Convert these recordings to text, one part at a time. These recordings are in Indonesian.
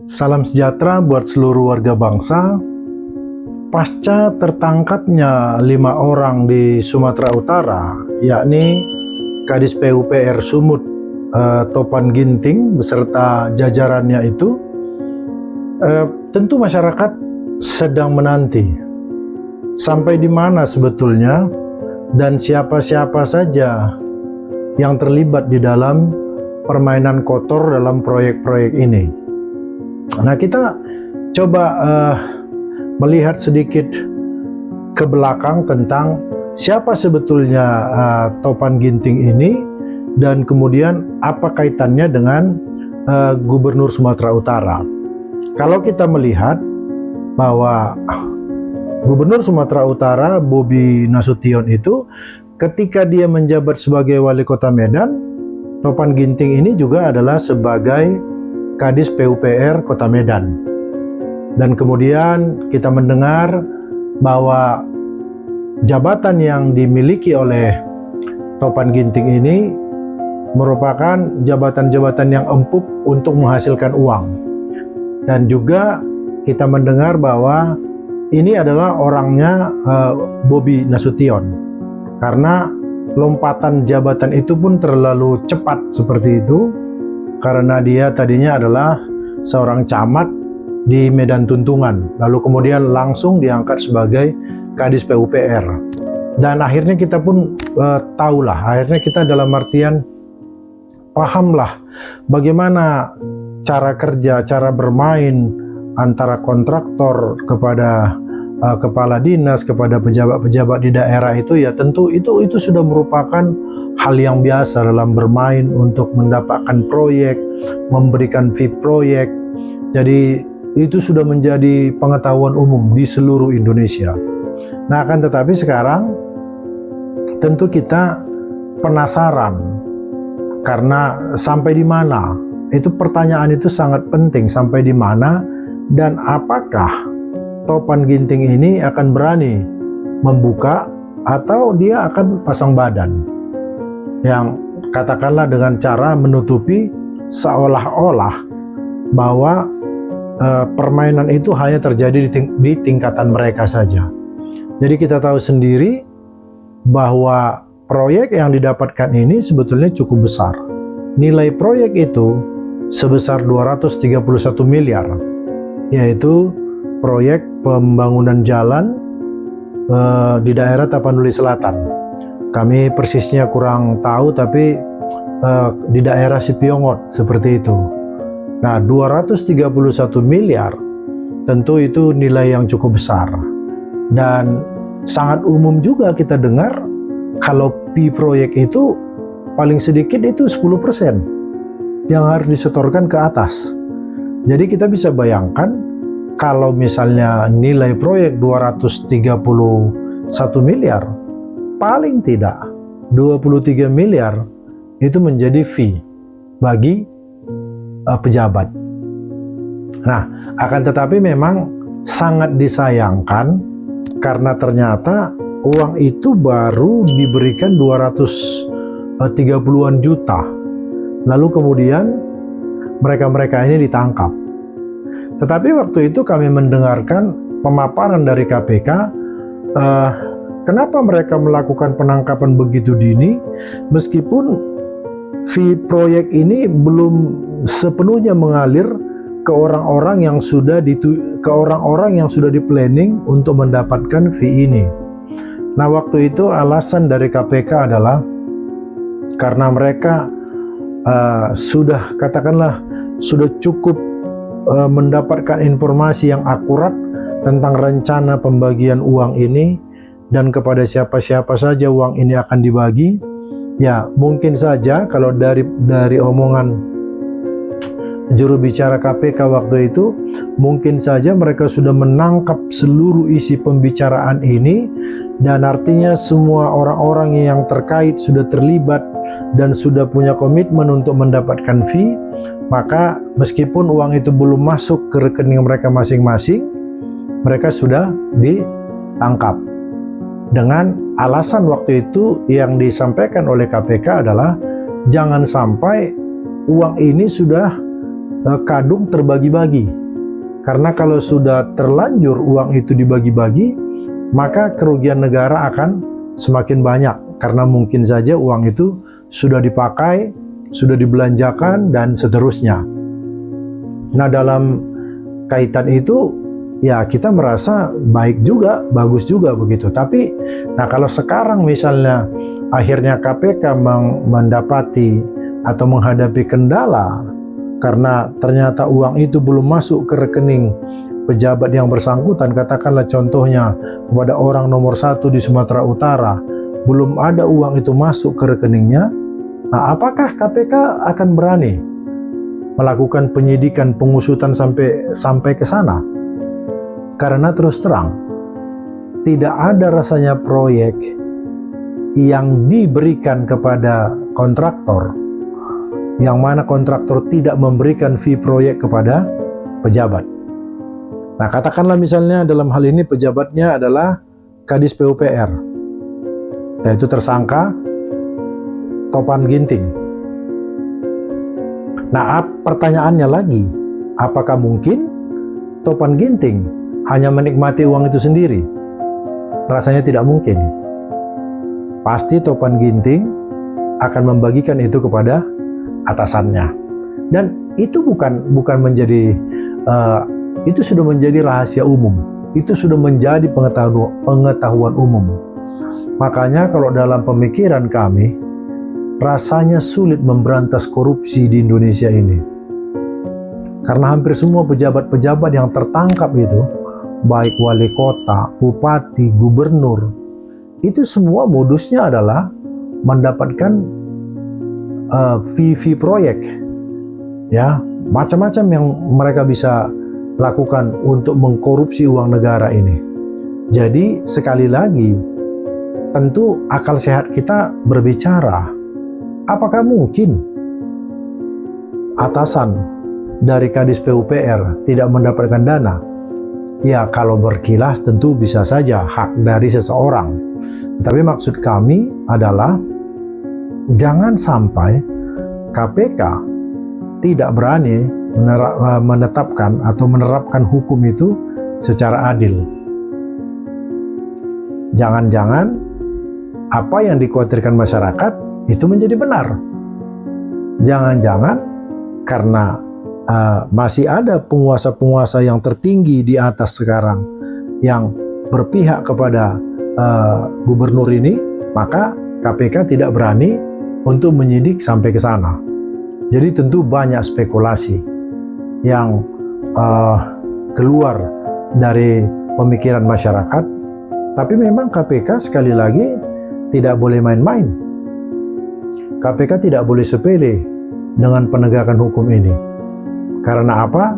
Salam sejahtera buat seluruh warga bangsa. Pasca tertangkapnya 5 orang di Sumatera Utara, yakni Kadis PUPR Sumut Topan Ginting beserta jajarannya itu, tentu masyarakat sedang menanti sampai di mana sebetulnya dan siapa-siapa saja yang terlibat di dalam permainan kotor dalam proyek-proyek ini. Nah, kita coba melihat sedikit ke belakang tentang siapa sebetulnya Topan Ginting ini dan kemudian apa kaitannya dengan Gubernur Sumatera Utara. Kalau kita melihat bahwa Gubernur Sumatera Utara Bobi Nasution itu ketika dia menjabat sebagai wali kota Medan, Topan Ginting ini juga adalah sebagai Kadis PUPR Kota Medan. Dan kemudian kita mendengar bahwa jabatan yang dimiliki oleh Topan Ginting ini merupakan jabatan-jabatan yang empuk untuk menghasilkan uang. Dan juga kita mendengar bahwa ini adalah orangnya Bobi Nasution. Karena lompatan jabatan itu pun terlalu cepat seperti itu, karena dia tadinya adalah seorang camat di Medan Tuntungan, lalu kemudian langsung diangkat sebagai Kadis PUPR. Dan akhirnya kita pun tahulah, akhirnya kita dalam artian pahamlah bagaimana cara kerja, cara bermain antara kontraktor kepada kepala dinas, kepada pejabat-pejabat di daerah itu, ya tentu itu sudah merupakan hal yang biasa dalam bermain untuk mendapatkan proyek, memberikan fee proyek. Jadi itu sudah menjadi pengetahuan umum di seluruh Indonesia. Nah, akan tetapi sekarang tentu kita penasaran karena sampai di mana? Itu pertanyaan itu sangat penting, sampai di mana dan apakah Topan Ginting ini akan berani membuka atau dia akan pasang badan yang katakanlah dengan cara menutupi seolah-olah bahwa permainan itu hanya terjadi di tingkatan mereka saja. Jadi kita tahu sendiri bahwa proyek yang didapatkan ini sebetulnya cukup besar. Nilai proyek itu sebesar 231 miliar, yaitu proyek pembangunan jalan di daerah Tapanuli Selatan. Kami persisnya kurang tahu, tapi di daerah Sipiongot seperti itu. Nah, 231 miliar tentu itu nilai yang cukup besar. Dan sangat umum juga kita dengar kalau fee proyek itu paling sedikit itu 10% yang harus disetorkan ke atas. Jadi kita bisa bayangkan kalau misalnya nilai proyek 231 miliar, paling tidak 23 miliar itu menjadi fee bagi pejabat. Nah, akan tetapi memang sangat disayangkan karena ternyata uang itu baru diberikan 230-an juta. Lalu kemudian mereka-mereka ini ditangkap. Tetapi waktu itu kami mendengarkan pemaparan dari KPK, kenapa mereka melakukan penangkapan begitu dini, meskipun fee proyek ini belum sepenuhnya mengalir ke orang-orang yang sudah di planning untuk mendapatkan fee ini. Nah, waktu itu alasan dari KPK adalah karena mereka sudah cukup mendapatkan informasi yang akurat tentang rencana pembagian uang ini dan kepada siapa-siapa saja uang ini akan dibagi. Ya, mungkin saja kalau dari omongan juru bicara KPK waktu itu, mungkin saja mereka sudah menangkap seluruh isi pembicaraan ini, dan artinya semua orang-orang yang terkait sudah terlibat dan sudah punya komitmen untuk mendapatkan fee. Maka meskipun uang itu belum masuk ke rekening mereka masing-masing, mereka sudah ditangkap. Dengan alasan waktu itu yang disampaikan oleh KPK adalah jangan sampai uang ini sudah kadung terbagi-bagi. Karena kalau sudah terlanjur uang itu dibagi-bagi, maka kerugian negara akan semakin banyak. Karena mungkin saja uang itu sudah dipakai, sudah dibelanjakan, dan seterusnya. Nah, dalam kaitan itu, ya kita merasa baik juga, bagus juga begitu. Tapi, nah kalau sekarang misalnya akhirnya KPK mendapati atau menghadapi kendala karena ternyata uang itu belum masuk ke rekening pejabat yang bersangkutan, katakanlah contohnya kepada orang nomor 1 di Sumatera Utara, belum ada uang itu masuk ke rekeningnya. Nah, apakah KPK akan berani melakukan penyidikan, pengusutan sampai ke sana? Karena terus terang, tidak ada rasanya proyek yang diberikan kepada kontraktor, yang mana kontraktor tidak memberikan fee proyek kepada pejabat. Nah, katakanlah misalnya dalam hal ini pejabatnya adalah Kadis PUPR, yaitu tersangka Topan Ginting. Nah, pertanyaannya lagi, apakah mungkin Topan Ginting hanya menikmati uang itu sendiri? Rasanya tidak mungkin. Pasti Topan Ginting akan membagikan itu kepada atasannya. Dan itu bukan menjadi itu sudah menjadi rahasia umum. Itu sudah menjadi pengetahuan umum. Makanya kalau dalam pemikiran kami, rasanya sulit memberantas korupsi di Indonesia ini. Karena hampir semua pejabat-pejabat yang tertangkap itu, baik wali kota, bupati, gubernur, itu semua modusnya adalah mendapatkan fee proyek, ya, macam-macam yang mereka bisa lakukan untuk mengkorupsi uang negara ini. Jadi sekali lagi, tentu akal sehat kita berbicara, apakah mungkin atasan dari Kadis PUPR tidak mendapatkan dana? Ya, kalau berkilas tentu bisa saja hak dari seseorang. Tapi maksud kami adalah jangan sampai KPK tidak berani menetapkan atau menerapkan hukum itu secara adil. Jangan-jangan apa yang dikhawatirkan masyarakat itu menjadi benar. Jangan-jangan karena masih ada penguasa-penguasa yang tertinggi di atas sekarang yang berpihak kepada gubernur ini, maka KPK tidak berani untuk menyidik sampai ke sana. Jadi tentu banyak spekulasi yang keluar dari pemikiran masyarakat. Tapi memang KPK sekali lagi tidak boleh main-main. KPK tidak boleh sepele dengan penegakan hukum ini. Karena apa?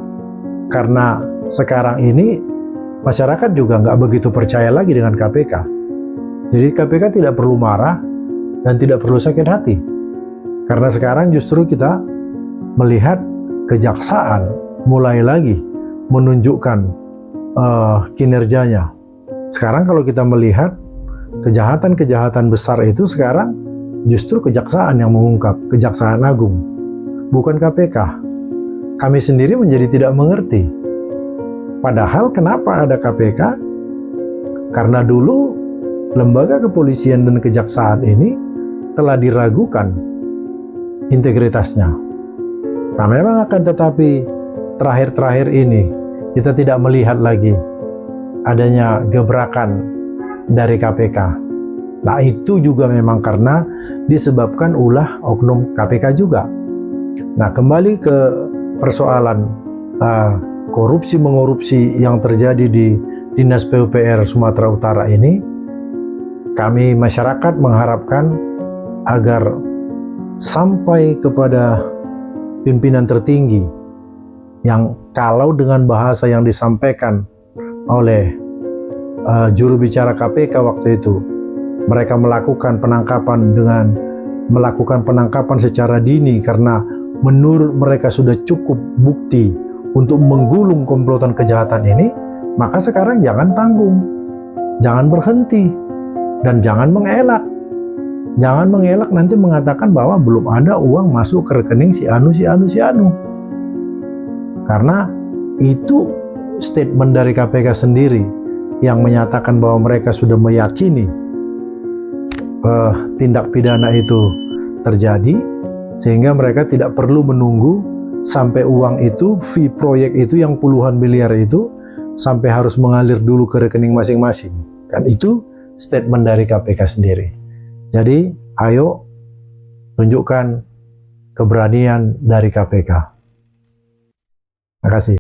Karena sekarang ini masyarakat juga nggak begitu percaya lagi dengan KPK. Jadi KPK tidak perlu marah dan tidak perlu sakit hati. Karena sekarang justru kita melihat kejaksaan mulai lagi menunjukkan kinerjanya. Sekarang kalau kita melihat kejahatan-kejahatan besar itu sekarang justru kejaksaan yang mengungkap, Kejaksaan Agung, bukan KPK. Kami sendiri menjadi tidak mengerti. Padahal kenapa ada KPK? Karena dulu lembaga kepolisian dan kejaksaan ini telah diragukan integritasnya. Nah, memang akan tetapi terakhir-terakhir ini kita tidak melihat lagi adanya gebrakan dari KPK. Nah, itu juga memang karena disebabkan ulah oknum KPK juga. Nah, kembali ke persoalan korupsi-mengorupsi yang terjadi di Dinas PUPR Sumatera Utara ini, kami masyarakat mengharapkan agar sampai kepada pimpinan tertinggi yang kalau dengan bahasa yang disampaikan oleh juru bicara KPK waktu itu, mereka melakukan penangkapan secara dini karena menurut mereka sudah cukup bukti untuk menggulung komplotan kejahatan ini, maka sekarang jangan tanggung, jangan berhenti, dan jangan mengelak. Jangan mengelak nanti mengatakan bahwa belum ada uang masuk ke rekening si Anu. Karena itu statement dari KPK sendiri yang menyatakan bahwa mereka sudah meyakini tindak pidana itu terjadi, sehingga mereka tidak perlu menunggu sampai uang itu, fee proyek itu yang puluhan miliar itu sampai harus mengalir dulu ke rekening masing-masing. Kan itu statement dari KPK sendiri. Jadi ayo tunjukkan keberanian dari KPK. Terima kasih.